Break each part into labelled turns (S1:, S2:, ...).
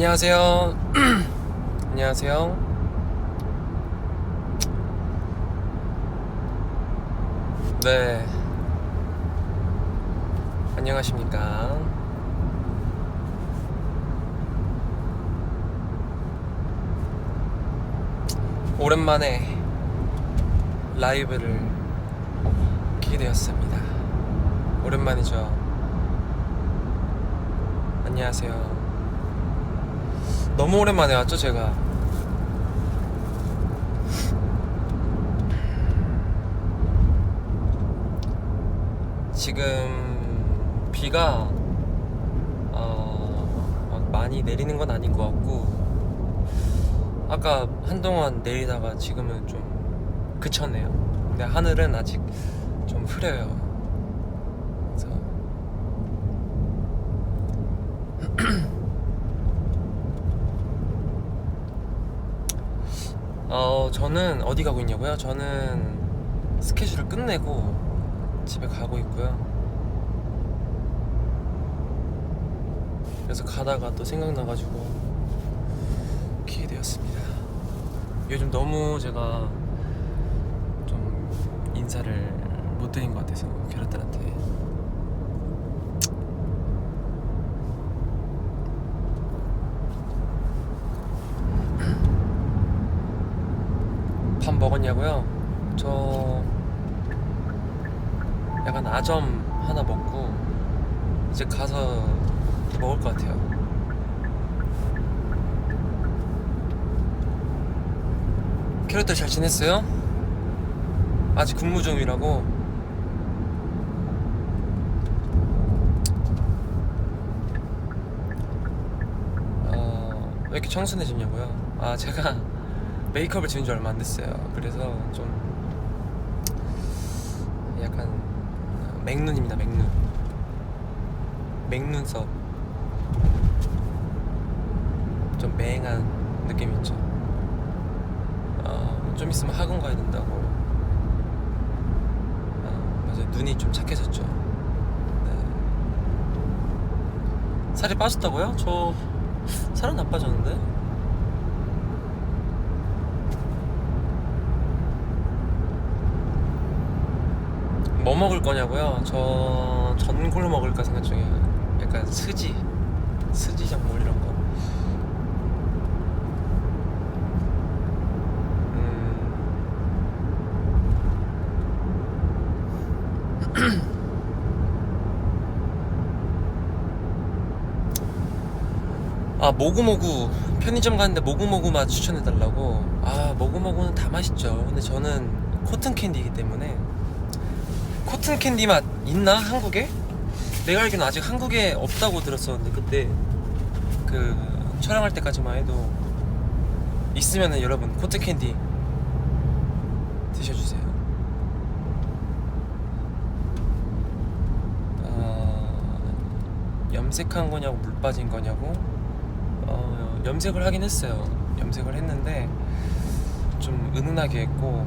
S1: 안녕하세요. 안녕하세요. 네. 안녕하십니까. 오랜만에 라이브를 키게 되었습니다. 오랜만이죠. 안녕하세요. 너무 오랜만에 왔죠, 제가. 지금 비가 많이 내리는 건 아닌 것 같고, 아까 한동안 내리다가 지금은 좀 그쳤네요. 근데 하늘은 아직 좀 흐려요. 그래서 저는 어디 가고 있냐고요? 저는 스케줄을 끝내고 집에 가고 있고요. 그래서 가다가 또 생각나가지고 키게 되었습니다. 요즘 너무 제가 좀 인사를 못 드린 것 같아서 캐럿들한테. 밥 먹었냐고요? 저 약간 아점 하나 먹고 이제 가서 먹을 것 같아요. 캐럿들 잘 지냈어요? 아직 근무 중이라고? 왜 이렇게 청순해졌냐고요? 제가 메이크업을 지은 지 얼마 안 됐어요. 그래서 좀 약간 맹눈입니다. 맹눈썹. 좀 맹한 느낌이 있죠. 좀 있으면 학원 가야 된다고. 맞아요. 눈이 좀 착해졌죠. 네. 살이 빠졌다고요? 저 살은 안 빠졌는데? 뭐 먹을 거냐고요? 저 전골 먹을까 생각 중이에요. 약간 스지 전골 이런 거. 모구모구 편의점 갔는데 모구모구 맛 추천해달라고. 모구모구는 다 맛있죠. 근데 저는 코튼 캔디이기 때문에. 코튼 캔디 맛 있나? 한국에? 내가 알기로는 아직 한국에 없다고 들었었는데, 그때 그 촬영할 때까지만 해도. 있으면은 여러분 코튼 캔디 드셔주세요. 염색한 거냐고 물 빠진 거냐고. 염색을 하긴 했어요. 염색을 했는데 좀 은은하게 했고,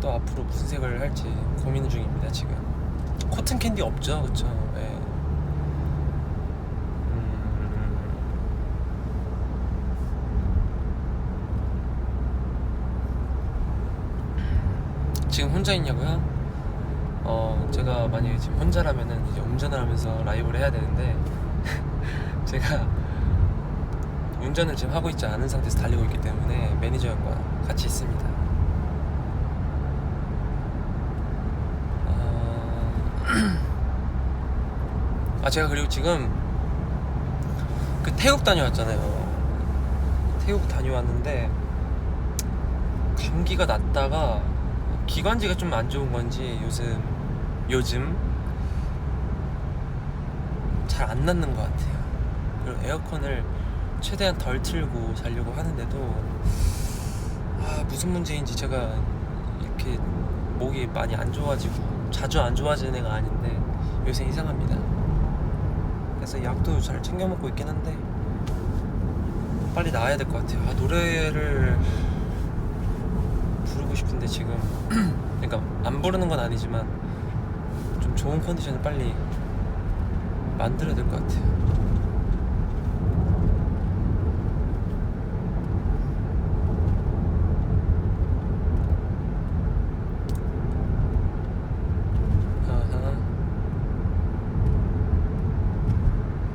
S1: 또 앞으로 무슨 색을 할지 고민 중입니다. 지금 코튼 캔디 없죠, 그쵸? 네. 지금 혼자 있냐고요? 제가 만약에 지금 혼자라면은 이제 운전을 하면서 라이브를 해야 되는데 제가 운전을 지금 하고 있지 않은 상태에서 달리고 있기 때문에 매니저 형과 같이 있습니다. 제가 그리고 지금 그 태국 다녀왔잖아요. 태국 다녀왔는데 감기가 났다가 기관지가 좀 안 좋은 건지 요즘 잘 안 낫는 것 같아요. 그리고 에어컨을 최대한 덜 틀고 자려고 하는데도 무슨 문제인지 제가 이렇게 목이 많이 안 좋아지고, 자주 안 좋아지는 애가 아닌데 요새 이상합니다. 그래서 약도 잘 챙겨 먹고 있긴 한데 빨리 나아야 될 것 같아요. 노래를 부르고 싶은데 지금 그러니까 안 부르는 건 아니지만 좀 좋은 컨디션을 빨리 만들어야 될 것 같아요.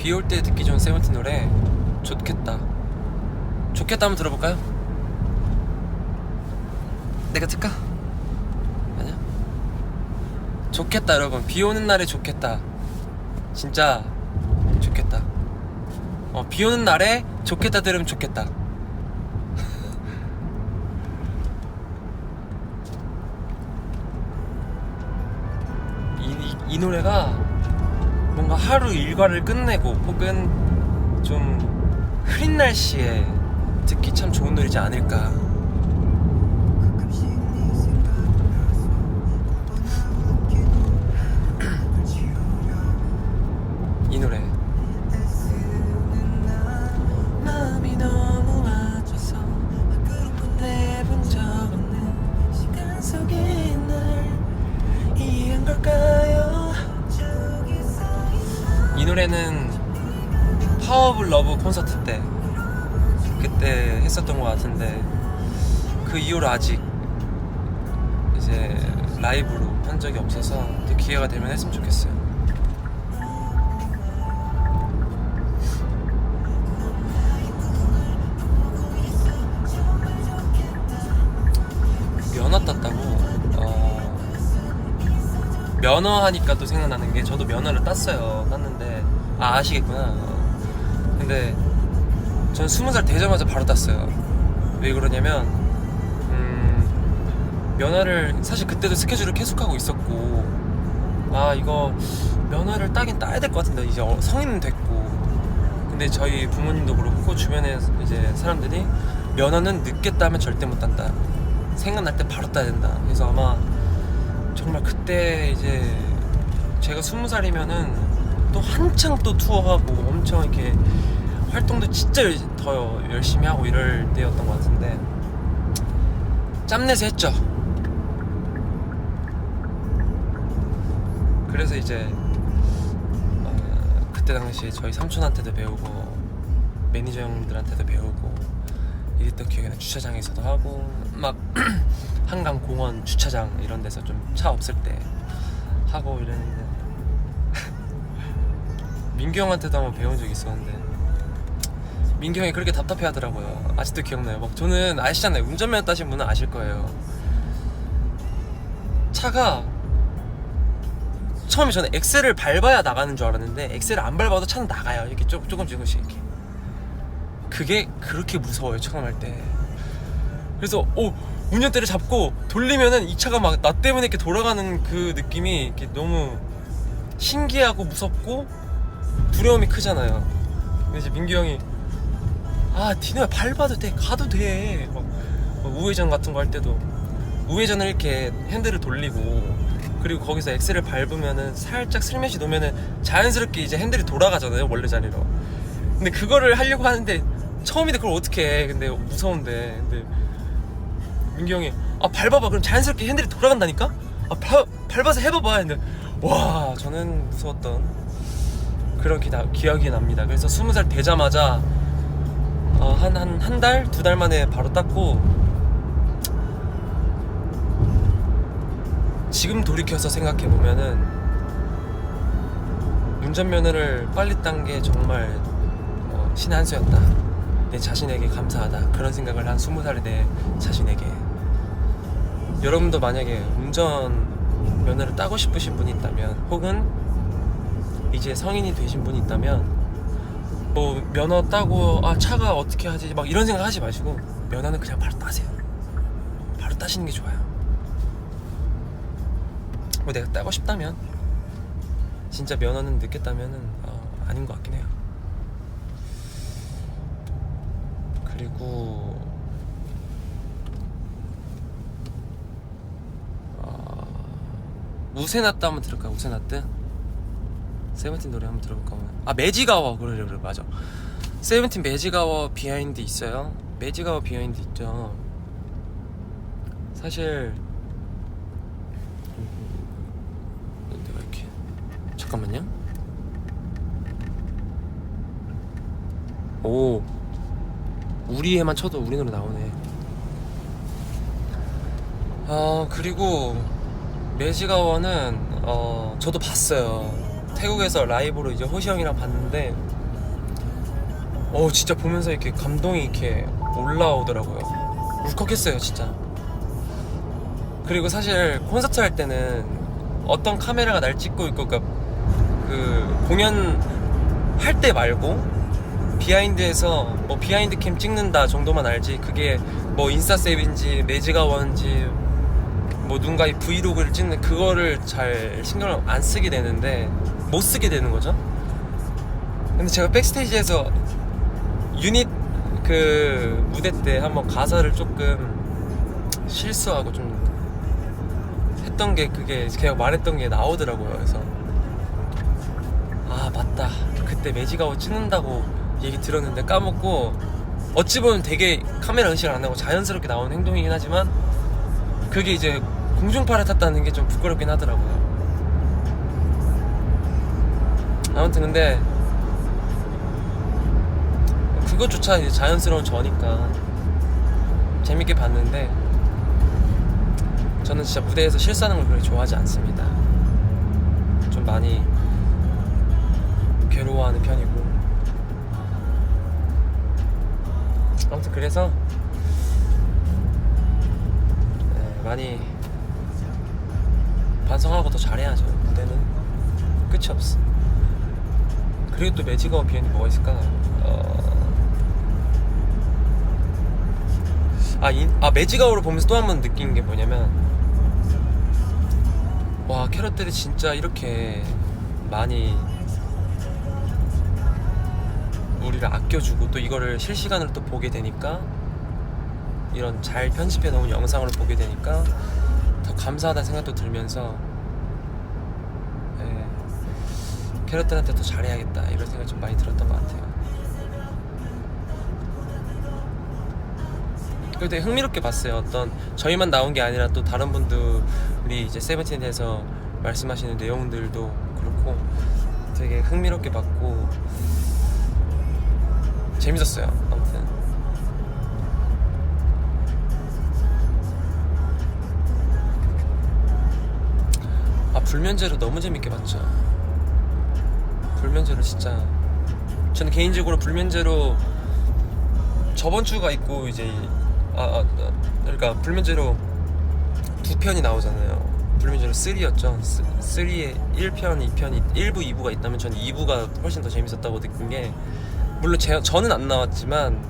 S1: 비 올 때 듣기 좋은 세븐틴 노래 좋겠다. 좋겠다 한번 들어볼까요? 내가 틀까? 아니야? 좋겠다 여러분. 비 오는 날에 좋겠다. 진짜 좋겠다. 비 오는 날에 좋겠다 들으면 좋겠다. 이 노래가 뭔가 하루 일과를 끝내고 혹은 좀 흐린 날씨에 듣기 참 좋은 노래지 않을까. 이 노래 마음이 너무 아파서 그런 건 해본 적 없는 시간 속에 날 이해한 걸까요? 이 노래는 파워 오브 러브 콘서트 때 그때 했었던 것 같은데 그 이후로 아직 이제 라이브로 한 적이 없어서 또 기회가 되면 했으면 좋겠어요. 면허 땄다고? 면허 하니까 또 생각나는 게 저도 면허를 땄는데 아시겠구나. 근데 전 20살 되자마자 바로 땄어요. 왜 그러냐면 면허를 사실 그때도 스케줄을 계속하고 있었고 이거 면허를 따긴 따야 될 것 같은데 이제 성인은 됐고. 근데 저희 부모님도 그렇고 주변에 이제 사람들이 면허는 늦게 따면 절대 못 딴다. 생각날 때 바로 따야 된다. 그래서 아마 정말 그때 이제 제가 20살이면은 또 한창 또 투어하고 엄청 이렇게 활동도 진짜 더 열심히 하고 이럴 때였던 것 같은데 짬내서 했죠. 그래서 이제 그때 당시에 저희 삼촌한테도 배우고 매니저 형들한테도 배우고 이랬던 기억이 나. 주차장에서도 하고 막 한강 공원 주차장 이런 데서 좀 차 없을 때 하고 이랬는데 민규 형한테도 한번 배운 적이 있었는데 민규 형이 그렇게 답답해 하더라고요. 아직도 기억나요. 막 저는 아시잖아요. 운전면허 따신 분은 아실 거예요. 차가 처음에 저는 엑셀을 밟아야 나가는 줄 알았는데 엑셀을 안 밟아도 차는 나가요. 이렇게 조금씩 이렇게. 그게 그렇게 무서워요. 처음 할 때. 그래서 운전대를 잡고 돌리면은 이 차가 막 나 때문에 이렇게 돌아가는 그 느낌이 이렇게 너무 신기하고 무섭고 두려움이 크잖아요. 근데 이제 민규 형이 디노야 밟아도 돼, 가도 돼. 막 우회전 같은 거 할 때도 우회전을 이렇게 핸들을 돌리고 그리고 거기서 엑셀을 밟으면은 살짝 슬며시 놓으면은 자연스럽게 이제 핸들이 돌아가잖아요, 원래 자리로. 근데 그거를 하려고 하는데 처음인데 그걸 어떻게 해. 근데 무서운데. 근데 민규 형이 밟아봐. 그럼 자연스럽게 핸들이 돌아간다니까? 밟아서 해봐봐. 근데 와, 저는 무서웠던 그런 기억이 납니다. 그래서 20살 되자마자 한 달? 2달 만에 바로 땄고 지금 돌이켜서 생각해보면은 운전면허를 빨리 딴 게 정말 신의 한 수였다. 내 자신에게 감사하다. 그런 생각을 한 20살의 내 자신에게. 여러분도 만약에 운전면허를 따고 싶으신 분이 있다면 혹은 이제 성인이 되신 분이 있다면 면허 따고 차가 어떻게 하지 막 이런 생각 하지 마시고 면허는 그냥 바로 따세요. 바로 따시는 게 좋아요. 내가 따고 싶다면 진짜 면허는 늦게 따면은 아닌 것 같긴 해요. 그리고 우세나트 한번 들을까요? 우세나트? 세븐틴 노래 한번 들어볼까? 매지가워. 그래 맞아. 세븐틴 매지가워 비하인드 있어요. 매지가워 비하인드 있죠. 사실 내가 이렇게 잠깐만요. 우리에만 쳐도 우리 노래 나오네. 그리고 매지가워는 저도 봤어요. 태국에서 라이브로 이제 호시 형이랑 봤는데 진짜 보면서 이렇게 감동이 이렇게 올라오더라고요. 울컥했어요 진짜. 그리고 사실 콘서트 할 때는 어떤 카메라가 날 찍고 있고, 그러니까 그 공연 할 때 말고 비하인드에서 뭐 비하인드 캠 찍는다 정도만 알지, 그게 뭐 인스타셉인지 매지가원인지 뭐 누군가 이 브이로그를 찍는 그거를 잘 신경을 안 쓰게 되는데, 못 쓰게 되는 거죠. 근데 제가 백스테이지에서 유닛 그 무대 때 한번 가사를 조금 실수하고 좀 했던 게, 그게 제가 말했던 게 나오더라고요. 그래서 아 맞다, 그때 매직아웃 찍는다고 얘기 들었는데 까먹고, 어찌 보면 되게 카메라 의식을 안 하고 자연스럽게 나오는 행동이긴 하지만 그게 이제 공중파를 탔다는 게 좀 부끄럽긴 하더라고요. 아무튼 근데 그것조차 이제 자연스러운 저니까 재밌게 봤는데, 저는 진짜 무대에서 실수하는 걸 그렇게 좋아하지 않습니다. 좀 많이 괴로워하는 편이고. 아무튼 그래서 많이 반성하고 더 잘해야죠. 무대는 끝이 없어. 그리고 또 매직아웃 비행이 뭐가 있을까? 매직아웃을 보면서 또 한 번 느낀 게 뭐냐면, 와, 캐럿들이 진짜 이렇게 많이 우리를 아껴주고, 또 이거를 실시간으로 또 보게 되니까, 이런 잘 편집해 놓은 영상으로 보게 되니까 더 감사하다는 생각도 들면서, 캐럿들한테 더 잘해야겠다 이런 생각이 좀 많이 들었던 것 같아요. 그리고 되게 흥미롭게 봤어요. 어떤 저희만 나온 게 아니라 또 다른 분들이 이제 세븐틴에 대해서 말씀하시는 내용들도 그렇고 되게 흥미롭게 봤고 재밌었어요. 아무튼 불면제로 너무 재밌게 봤죠. 불면제로 진짜, 저는 개인적으로 불면제로 저번 주가 있고 이제 그러니까 불면제로 두 편이 나오잖아요. 불면제로 3였죠. 3에 1편, 2편, 1부, 2부가 있다면 저는 2부가 훨씬 더 재밌었다고 느낀 게, 물론 저는 안 나왔지만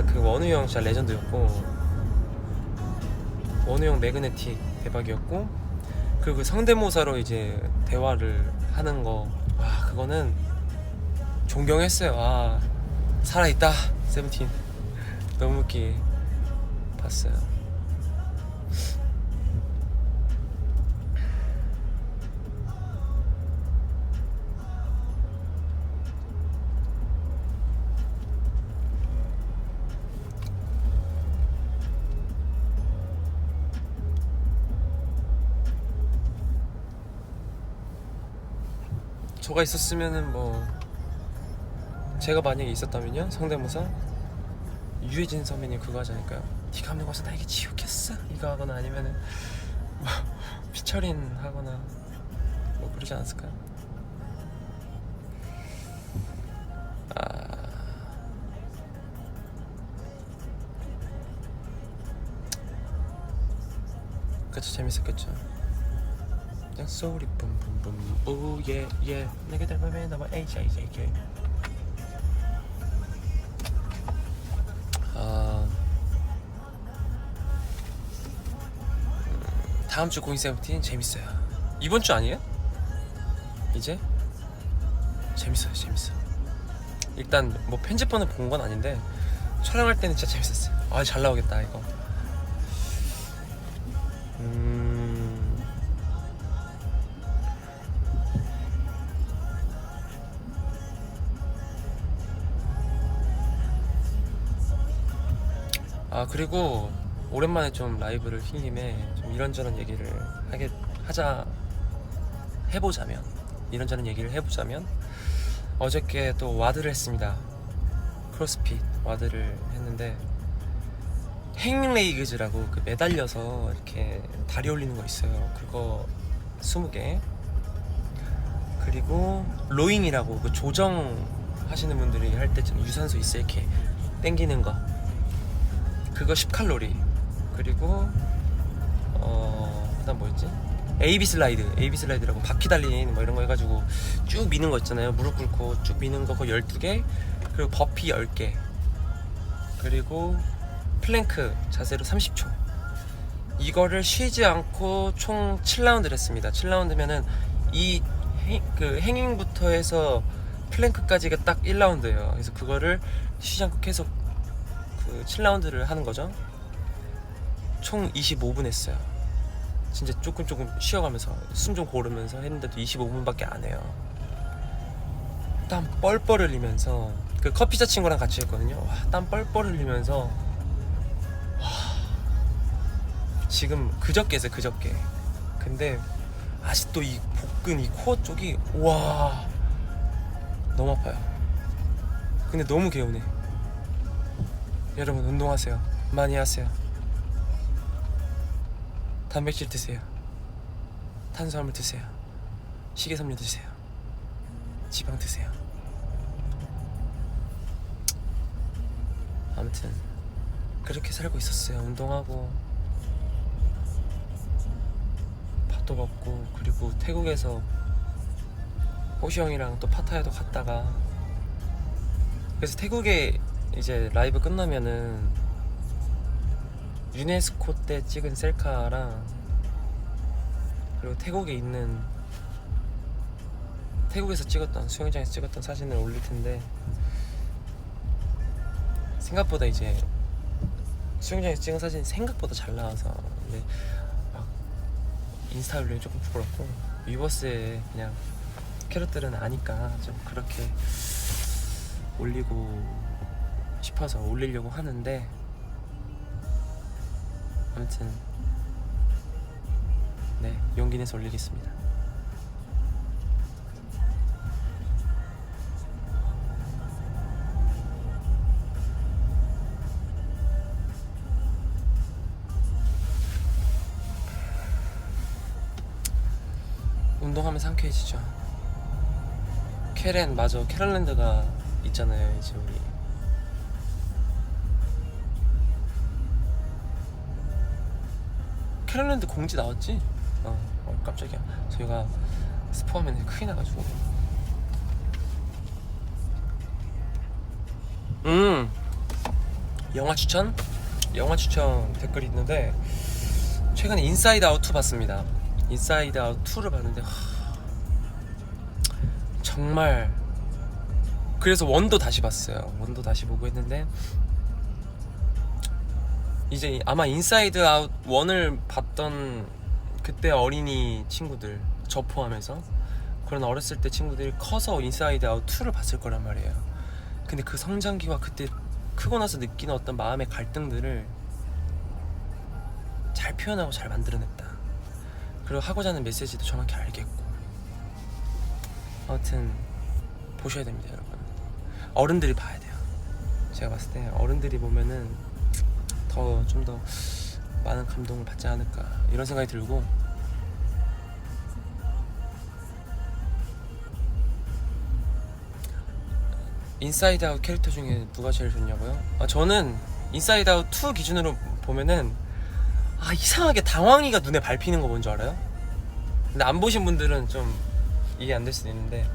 S1: 그 원우 형 진짜 레전드였고, 원우 형 매그네틱 대박이었고, 그리고 성대모사로 이제 대화를 하는 거, 그거는 존경했어요. 살아있다 세븐틴. 너무 웃기게 봤어요. 저가 있었으면은 뭐, 제가 만약에 있었다면요, 성대모사 유해진 선배님 그거 하지 않을까요? 네가 없는 곳은 나에게 지옥했어, 이거 하거나, 아니면은 뭐 피처린 하거나 뭐 그러지 않았을까요? 그쵸, 재밌었겠죠. 그냥 소리 뿜뿜뿜 오예 예 내게 닮으면 너무 에이제이제이. 다음 주 고잉 세븐틴 재밌어요. 이번 주 아니에요? 이제 재밌어요. 일단 뭐 편집본을 본 건 아닌데 촬영할 때는 진짜 재밌었어요. 잘 나오겠다 이거. 그리고 오랜만에 좀 라이브를 킨 김에 좀 이런저런 얘기를 해보자면 어저께 또 와드를 했습니다. 크로스핏 와드를 했는데, 행레이그즈라고 매달려서 이렇게 다리 올리는 거 있어요. 그거 20개 그리고 로잉이라고 그 조정 하시는 분들이 할 때 좀 유산소 있어 이렇게 땡기는 거, 그거 10칼로리. 그리고 그다음 뭐였지? AB 슬라이드라고 바퀴 달린 뭐 이런 거 해가지고 쭉 미는 거 있잖아요. 무릎 꿇고 쭉 미는 거 그거 12개. 그리고 버피 10개. 그리고 플랭크 자세로 30초. 이거를 쉬지 않고 총 7라운드를 했습니다. 7라운드면은 그 행잉부터 해서 플랭크까지가 딱 1라운드예요. 그래서 그거를 쉬지 않고 계속 그 7라운드를 하는 거죠. 총 25분 했어요. 진짜 조금 쉬어가면서 숨 좀 고르면서 했는데도 25분밖에 안 해요. 땀 뻘뻘 흘리면서, 그 커피자 친구랑 같이 했거든요. 와, 땀 뻘뻘 흘리면서, 와, 지금 그저께 했어요. 그저께. 근데 아직도 이 복근, 이 코어 쪽이, 와, 너무 아파요. 근데 너무 개운해. 여러분, 운동하세요. 많이 하세요. 단백질 드세요. 탄수화물 드세요. 식이섬유 드세요. 지방 드세요. 아무튼 그렇게 살고 있었어요. 운동하고 밥도 먹고, 그리고 태국에서 호시 형이랑 또 파타야도 갔다가, 그래서 태국에 이제 라이브 끝나면은 유네스코 때 찍은 셀카랑, 그리고 태국에서 찍었던, 수영장에서 찍었던 사진을 올릴 텐데, 생각보다 이제 수영장에서 찍은 사진이 생각보다 잘 나와서, 근데 막 인스타 올리기 조금 부끄럽고, 위버스에 그냥 캐럿들은 아니까 좀 그렇게 올리고 싶어서 올리려고 하는데, 아무튼 네, 용기 내서 올리겠습니다. 운동하면 상쾌해지죠. 맞아, 캐럴랜드가 있잖아요. 이제 우리 캐럴랜드 공지 나왔지? 깜짝이야. 저희가 스포하면 크게 나가지고. 영화 추천 댓글이 있는데, 최근에 인사이드 아웃 2 봤습니다. 인사이드 아웃 2를 봤는데, 정말, 그래서 원도 다시 봤어요. 원도 다시 보고 했는데, 이제 아마 인사이드 아웃 1을 봤던 그때 어린이 친구들, 저 포함해서 그런 어렸을 때 친구들이 커서 인사이드 아웃 2를 봤을 거란 말이에요. 근데 그 성장기와 그때 크고 나서 느끼는 어떤 마음의 갈등들을 잘 표현하고 잘 만들어냈다. 그리고 하고자 하는 메시지도 정확히 알겠고. 아무튼 보셔야 됩니다, 여러분. 어른들이 봐야 돼요. 제가 봤을 때 어른들이 보면은 좀 더 많은 감동을 받지 않을까, 이런 생각이 들고, 인사이드 아웃 캐릭터 중에 누가 제일 좋냐고요? 저는 인사이드 아웃 2 기준으로 보면은 이상하게 당황이가 눈에 밟히는 거 뭔지 알아요? 근데 안 보신 분들은 좀 이해 안 될 수도 있는데,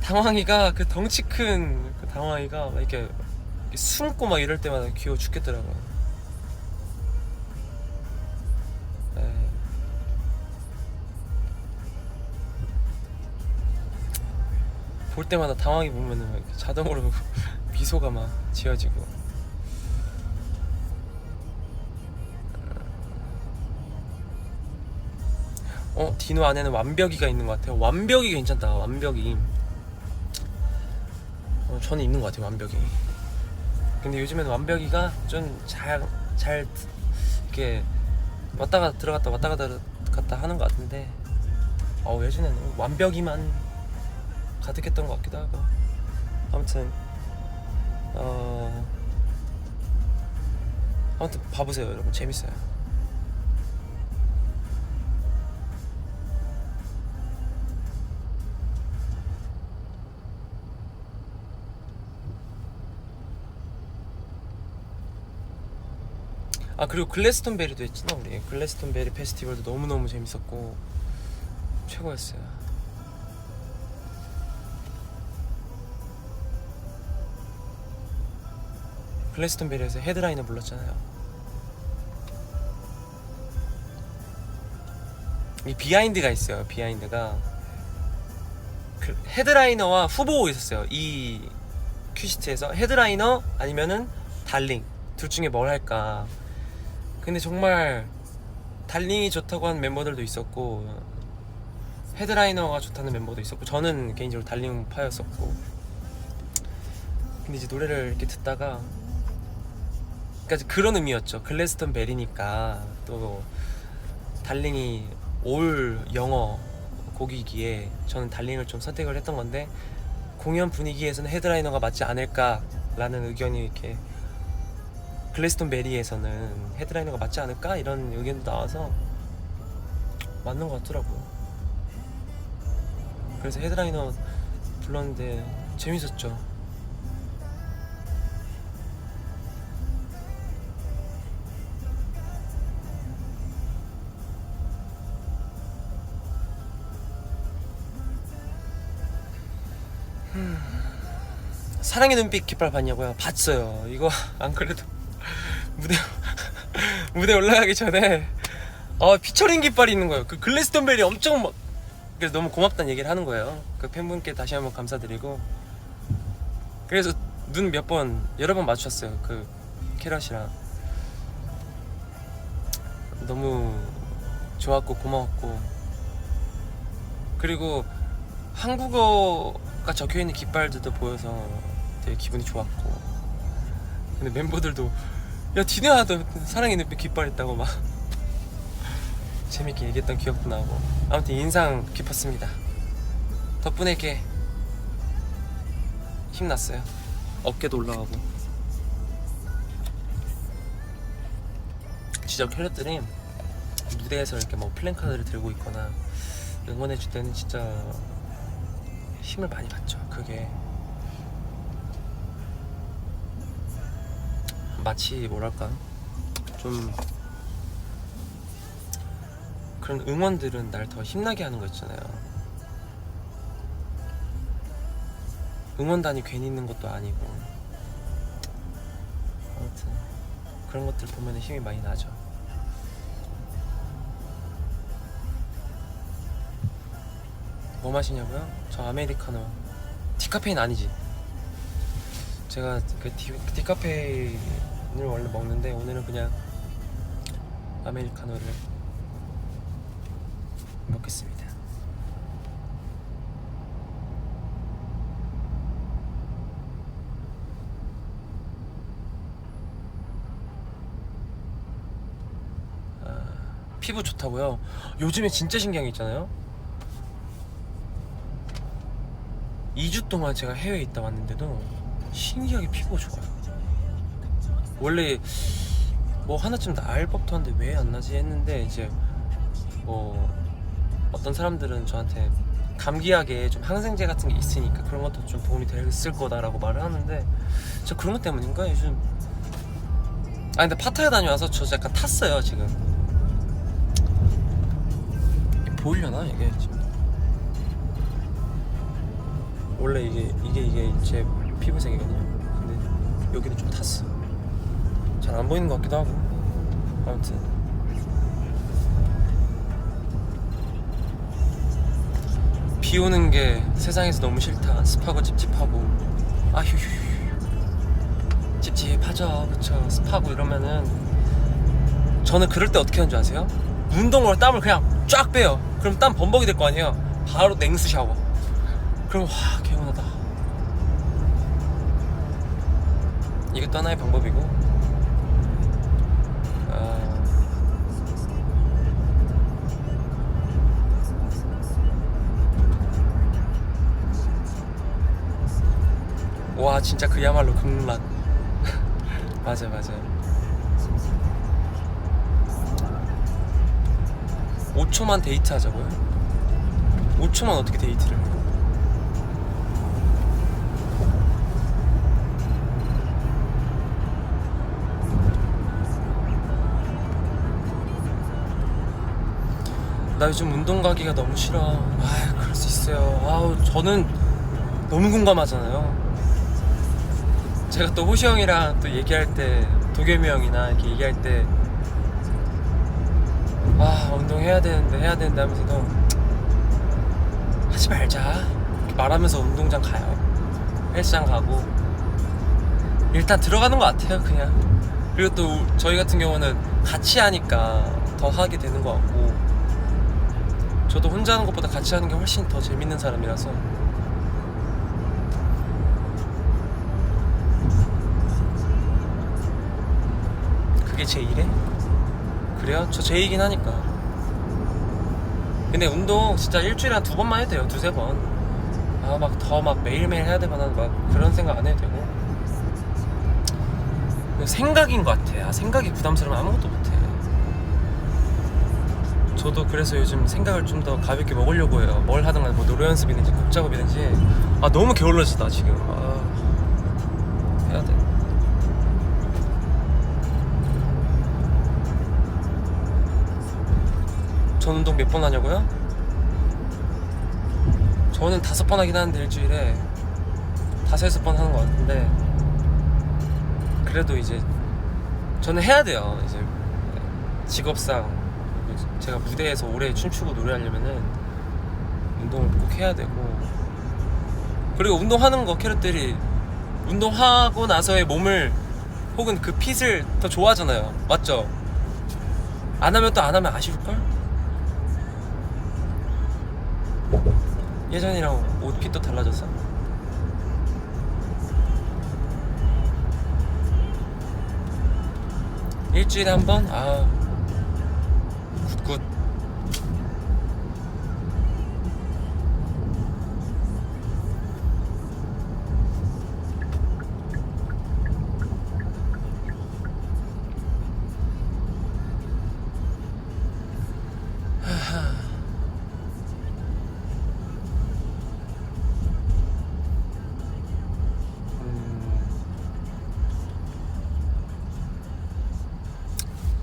S1: 당황이가, 그 덩치 큰 그 당황이가 막 이렇게 숨고 막 이럴 때마다 귀여워 죽겠더라고요. 네. 볼 때마다 당황이 보면은 막 이렇게 자동으로 미소가 막 지어지고. 디노 안에는 완벽이가 있는 것 같아요. 완벽이 괜찮다. 완벽이. 저는 있는 것 같아요, 완벽이. 근데 요즘에는 완벽이가 좀 잘 이렇게 왔다 갔다 하는 것 같은데, 예전에는 완벽이만 가득했던 것 같기도 하고. 아무튼 봐보세요, 여러분. 재밌어요. 아 그리고 글래스톤베리도 했잖아 우리. 글래스톤베리 페스티벌도 너무너무 재밌었고 최고였어요. 글래스톤베리에서 헤드라이너 불렀잖아요. 이 비하인드가 있어요. 비하인드가 그 헤드라이너와 후보 있었어요. 이 큐시트에서 헤드라이너 아니면은 달링 둘 중에 뭘 할까. 근데 정말 달링이 좋다고 하는 멤버들도 있었고 헤드라이너가 좋다는 멤버도 있었고 저는 개인적으로 달링 파였었고. 근데 이제 노래를 이렇게 듣다가 그러니까 그런 의미였죠. 글래스턴 베리니까 또 달링이 올 영어 곡이기에 저는 달링을 좀 선택을 했던 건데 공연 분위기에서는 헤드라이너가 맞지 않을까라는 의견이 이렇게 글래스톤 베리에서는 헤드라이너가 맞지 않을까 이런 의견도 나와서 맞는 것 같더라고요. 그래서 헤드라이너 불렀는데 재밌었죠. 사랑의 눈빛 깃발 봤냐고요? 봤어요. 이거 안 그래도 무대 무대 올라가기 전에 피처링 깃발이 있는 거예요. 그 글래스톤 벨이 엄청 막 그래서 너무 고맙다는 얘기를 하는 거예요. 그 팬분께 다시 한번 감사드리고 그래서 눈 몇 번 여러 번 마주쳤어요. 그 캐럿이랑 너무 좋았고 고마웠고 그리고 한국어가 적혀있는 깃발들도 보여서 되게 기분이 좋았고 근데 멤버들도 야 디네아도 사랑의 눈빛 깃발 있다고 막 재밌게 얘기했던 기억도 나고 아무튼 인상 깊었습니다. 덕분에 이렇게 힘났어요. 어깨도 올라가고 진짜 캐럿들이 무대에서 이렇게 뭐 플랜카드를 들고 있거나 응원해줄 때는 진짜 힘을 많이 받죠. 그게 마치 뭐랄까 좀 그런 응원들은 날 더 힘나게 하는 거 있잖아요. 응원단이 괜히 있는 것도 아니고 아무튼 그런 것들 보면 힘이 많이 나죠. 뭐 마시냐고요? 저 아메리카노. 디카페인 아니지. 제가 그 디카페인을 원래 먹는데 오늘은 그냥 아메리카노를 먹겠습니다. 피부 좋다고요? 요즘에 진짜 신기한 게 있잖아요. 2주 동안 제가 해외에 있다 왔는데도 신기하게 피부가 좋아요. 원래 뭐 하나쯤 나을 법도 한데 왜 안 나지 했는데 이제 뭐 어떤 사람들은 저한테 감기약에 좀 항생제 같은 게 있으니까 그런 것도 좀 도움이 됐을 거다라고 말을 하는데 저 그런 것 때문인가 요즘. 근데 파타야 다녀와서 저 약간 탔어요 지금. 보이려나 이게 지금. 원래 이게 제 피부색이거든요. 근데 여기는 좀 탔어. 잘 안 보이는 것 같기도 하고. 아무튼 비 오는 게 세상에서 너무 싫다. 습하고 찝찝하고 휴휴 찝찝하죠. 그쵸. 습하고 이러면은 저는 그럴 때 어떻게 하는 줄 아세요? 운동으로 땀을 그냥 쫙 빼요. 그럼 땀 범벅이 될 거 아니에요. 바로 냉수 샤워. 그럼 개운하다. 이것도 하나의 방법이고 와 진짜 그야말로 극락. 맞아 5초만 데이트 하자고요? 5초만 어떻게 데이트를 해요? 나 요즘 운동 가기가 너무 싫어. 아, 그럴 수 있어요. 아우, 저는 너무 공감하잖아요. 제가 또 호시 형이랑 또 얘기할 때, 도겸이 형이나 이렇게 얘기할 때, 아, 운동해야 되는데 해야 되는데 하면서도 하지 말자 이렇게 말하면서 운동장 가요. 헬스장 가고 일단 들어가는 것 같아요, 그냥. 그리고 또 저희 같은 경우는 같이 하니까 더 하게 되는 것 같고, 저도 혼자 하는 것보다 같이 하는 게 훨씬 더 재밌는 사람이라서. 그게 제 일에? 그래요? 저 제 일이긴 하니까. 근데 운동 진짜 일주일에 한 2번만 해도 돼요. 2-3번. 아, 막 더 막 매일매일 해야 되거나 막 그런 생각 안 해도 되고. 생각인 것 같아. 아, 생각이 부담스러우면 아무것도 못해. 저도 그래서 요즘 생각을 좀 더 가볍게 먹으려고 해요. 뭘 하든 간에 뭐 노래 연습이든지 곡 작업이든지. 아, 너무 게을러지다 지금. 아, 해야 돼. 전 운동 몇 번 하냐고요? 저는 5번 하긴 하는데 일주일에 5-6번 하는 것 같은데, 그래도 이제 저는 해야 돼요. 이제 직업상 제가 무대에서 오래 춤추고 노래하려면은 운동을 꼭 해야 되고, 그리고 운동하는 거 캐럿들이 운동하고 나서의 몸을 혹은 그 핏을 더 좋아하잖아요. 맞죠? 안 하면 또 안 하면 아쉬울걸? 예전이랑 옷 핏도 달라졌어. 일주일에 한 번? 아, 굿굿.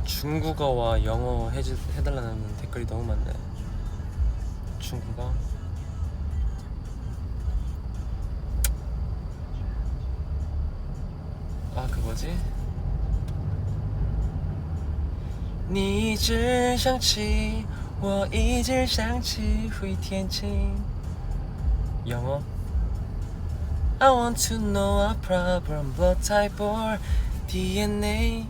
S1: 중국어와 영어 해달라는 댓글이 너무 많네. 중국어? 아, 그 뭐지? 你只想起我一直想起会天晴。 영어? I want to know a problem, blood type or DNA.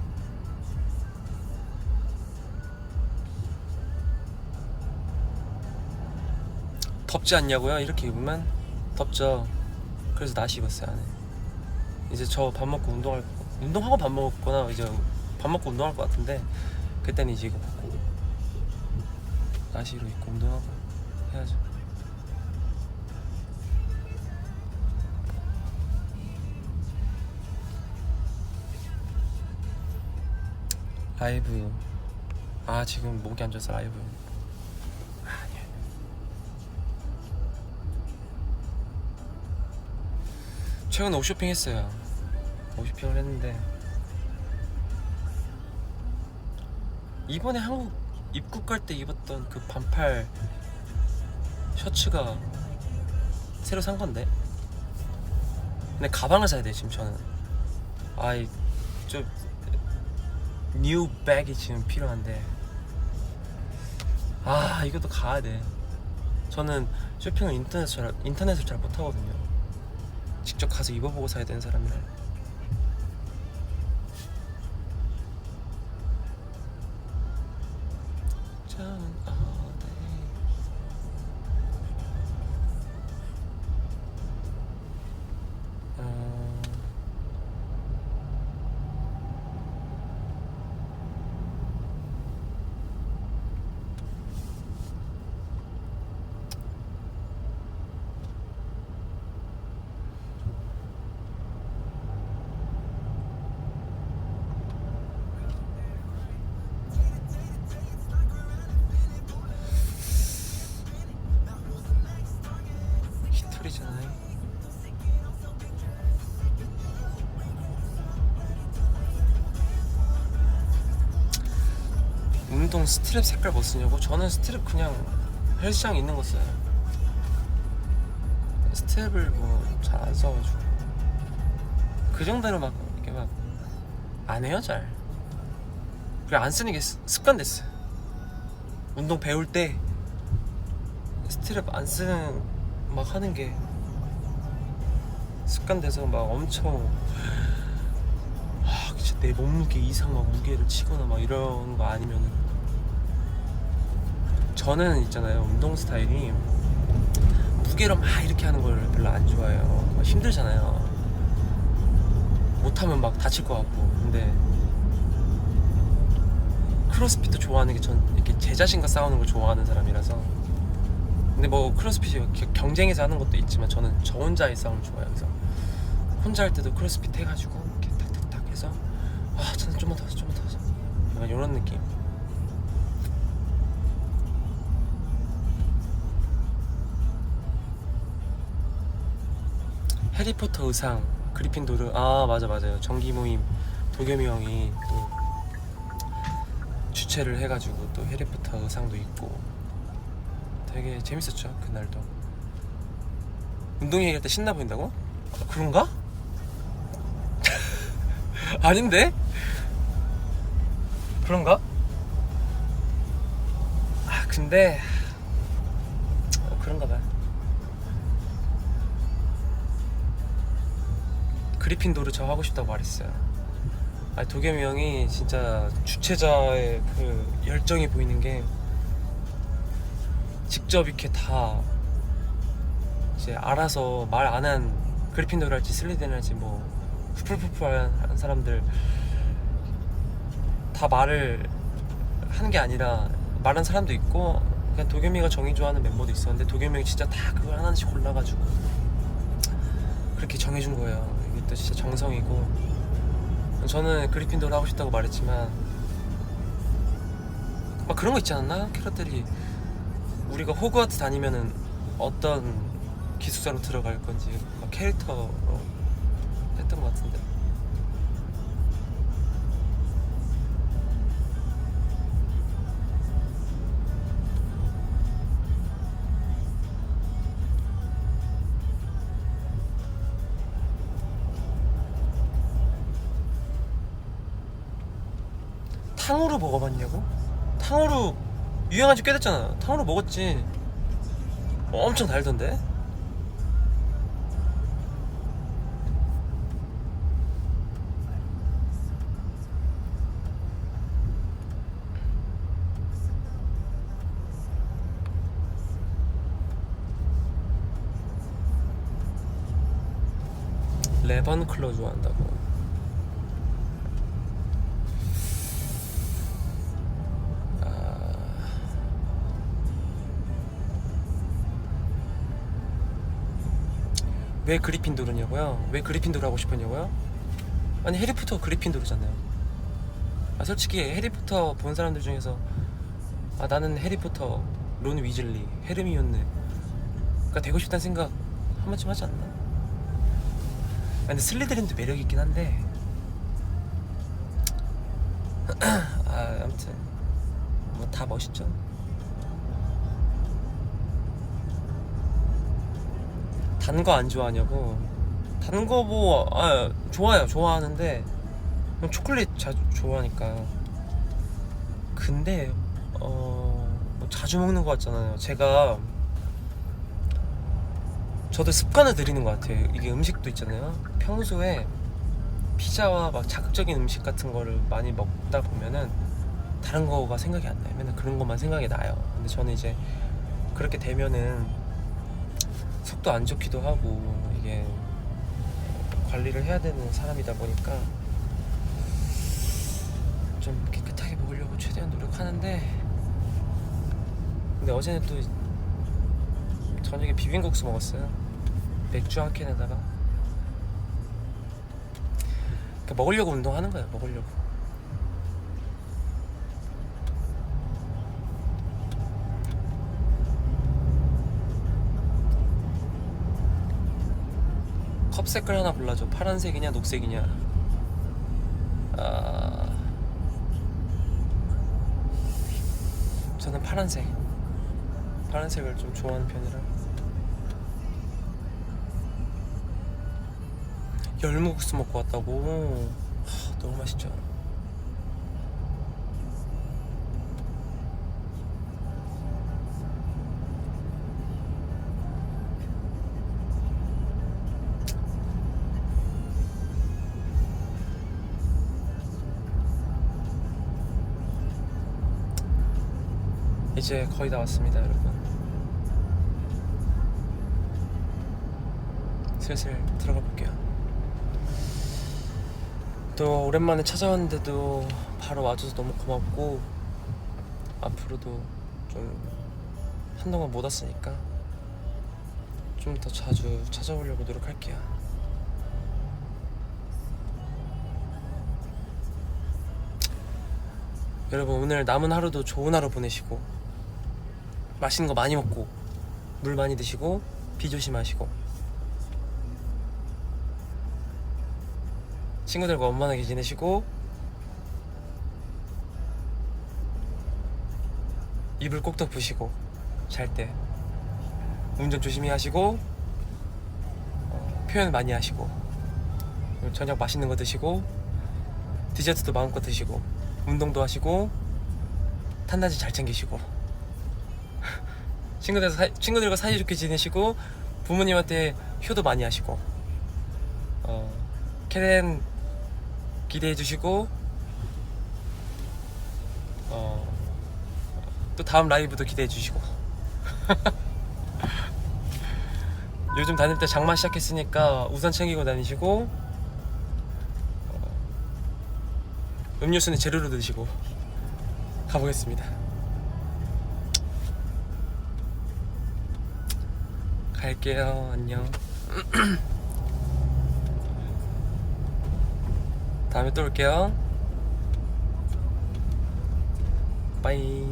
S1: 덥지 않냐고요? 이렇게 입으면? 덥죠. 그래서 나시 입었어요, 안에. 이제 저 밥 먹고 운동하고 밥 먹거나 이제 밥 먹고 운동할 것 같은데, 그때는 이제 이거 벗고 나시로 입고 운동하고 해야죠. 라이브. 아, 지금 목이 안 좋아서 라이브. 아니야. 최근에 옷 쇼핑 했어요. 옷 쇼핑을 했는데, 이번에 한국 입국 갈 때 입었던 그 반팔 셔츠가 새로 산 건데, 근데 가방을 사야 돼 지금 저는. 아이, 좀 뉴 백이 지금 필요한데, 아, 이것도 가야 돼. 저는 쇼핑을 인터넷을 잘 못하거든요. 직접 가서 입어보고 사야 되는 사람이라. 운동 스트랩 색깔 뭐 쓰냐고? 저는 스트랩 그냥 헬스장 있는 거 써요. 스트랩을 뭐 잘 안 써가지고 그 정도는 막 이렇게 막 안 해요 잘. 그래 안 쓰는 게 습관 됐어요. 운동 배울 때 스트랩 안 쓰는 막 하는 게 습관 돼서 막 엄청 진짜 내 몸무게 이상 막 무게를 치거나 막 이런 거 아니면은 저는 있잖아요 운동 스타일이 무게로 막 이렇게 하는 걸 별로 안 좋아해요. 막 힘들잖아요. 못하면 막 다칠 것 같고. 근데 크로스핏도 좋아하는 게 전 이렇게 제 자신과 싸우는 걸 좋아하는 사람이라서. 근데 뭐 크로스핏이 경쟁해서 하는 것도 있지만 저는 저 혼자의 싸움을 좋아해요. 그래서 혼자 할 때도 크로스핏 해가지고 이렇게 탁탁탁 해서 저는 좀만 더 하자 좀만 더 하자 약간 이런 느낌. 해리포터 의상 그리핀도르 맞아요. 정기 모임 도겸이 형이 또 주최를 해가지고 또 해리포터 의상도 입고 되게 재밌었죠 그날도. 운동 얘기할 때 신나 보인다고? 그런가? 아닌데? 그런가? 근데 그런가 봐요. 그리핀도르 저 하고 싶다고 말했어요. 도겸이 형이 진짜 주최자의 그 열정이 보이는 게 직접 이렇게 다 이제 알아서 말 안 한 그리핀도르 할지 슬리덴 할지 뭐 후풀푸풀한 사람들 다 말을 하는 게 아니라 말한 사람도 있고 그냥 도겸이가 정의 좋아하는 멤버도 있었는데 도겸이 형이 진짜 다 그걸 하나씩 골라가지고 그렇게 정해준 거예요. 이게 또 진짜 정성이고. 저는 그리핀도르 하고 싶다고 말했지만 막 그런 거 있지 않았나? 캐럿들이 우리가 호그와트 다니면은 어떤 기숙사로 들어갈 건지 막 캐릭터로 했던 것 같은데. 탕후루 먹어봤냐고? 탕후루 유행한 지 꽤 됐잖아. 탕후루 먹었지. 엄청 달던데? 레번클로 좋아한다고. 왜 그리핀도르냐고요? 왜 그리핀도르 하고 싶었냐고요? 아니 해리포터 그리핀도르잖아요. 솔직히 해리포터 본 사람들 중에서 나는 해리포터, 론 위즐리, 헤르미온느가 되고 싶다는 생각 한 번쯤 하지 않나? 근데 슬리드린도 매력 있긴 한데 아무튼 뭐 다 멋있죠. 단 거 안 좋아하냐고? 단 거 뭐 좋아요. 좋아하는데 초콜릿 자주 좋아하니까. 근데 뭐 자주 먹는 거 같잖아요. 저도 습관을 들이는 것 같아요. 이게 음식도 있잖아요. 평소에 피자와 막 자극적인 음식 같은 거를 많이 먹다 보면은 다른 거가 생각이 안 나요. 맨날 그런 것만 생각이 나요. 근데 저는 이제 그렇게 되면은 속도 안 좋기도 하고 이게 관리를 해야 되는 사람이다 보니까 좀 깨끗하게 먹으려고 최대한 노력하는데. 근데 어제는 또 저녁에 비빔국수 먹었어요. 맥주 한 캔에다가. 그러니까 먹으려고 운동하는 거예요. 먹으려고. 컵 색깔 하나 골라줘. 파란색이냐 녹색이냐. 저는 파란색을 좀 좋아하는 편이라. 열무국수 먹고 왔다고? 너무 맛있죠. 이제 거의 다 왔습니다, 여러분. 슬슬 들어가 볼게요. 또 오랜만에 찾아왔는데도 바로 와줘서 너무 고맙고, 앞으로도 좀 한동안 못 왔으니까 좀 더 자주 찾아오려고 노력할게요. 여러분, 오늘 남은 하루도 좋은 하루 보내시고, 맛있는 거 많이 먹고, 물 많이 드시고, 비 조심하시고, 친구들과 원만하게 지내시고, 이불 꼭 덮으시고, 잘 때 운전 조심히 하시고, 표현 많이 하시고, 저녁 맛있는 거 드시고, 디저트도 마음껏 드시고, 운동도 하시고, 탄단지 잘 챙기시고, 친구들과 사이좋게 지내시고, 부모님한테 효도 많이 하시고, 캐덴 기대해 주시고, 또 다음 라이브도 기대해 주시고. 요즘 다닐 때 장마 시작했으니까 우산 챙기고 다니시고, 음료수는 제로로 드시고 가보겠습니다. 갈게요. 안녕. 다음에 또 올게요. 빠이.